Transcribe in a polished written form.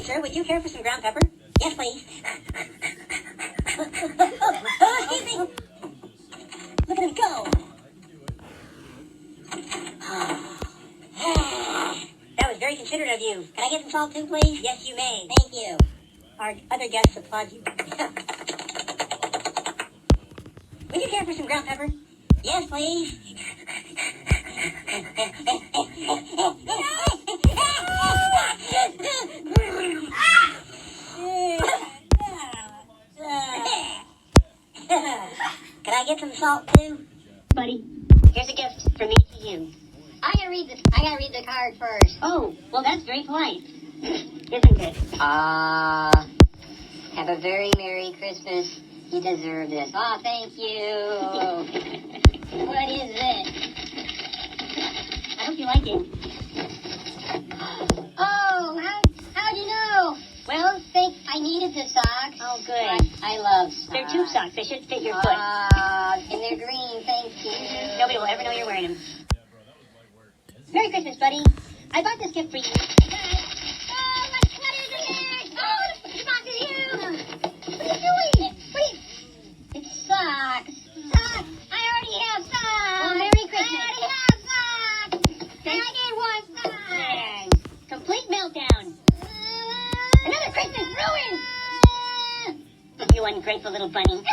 sir, would you care for some ground pepper? Yes, please. Oh, excuse me. Look at him go. That was very considerate of you. Can I get some salt too, please? Yes, you may. Thank you. Our other guests applaud you. Would you care for some ground pepper? Yes, please. Can I get some salt too? Buddy, here's a gift from me to you. I gotta read the card first. Oh, well that's very polite. Isn't it? Have a very Merry Christmas. You deserve this. Oh, thank you. What is it? I hope you like it. Oh, how'd you know? Well, I needed the socks. Oh, good. I love socks. They're tube socks. They should fit your foot. And they're green. Thank you. Nobody will ever know you're wearing them. Merry Christmas, buddy. I bought this gift for you. What is it? Oh, it's not you. What are you doing? It's socks. Socks. I already have socks. Well, Merry Christmas. I already have socks. And I need one sock. Yeah. Complete meltdown. Another Christmas ruined. You ungrateful little bunny.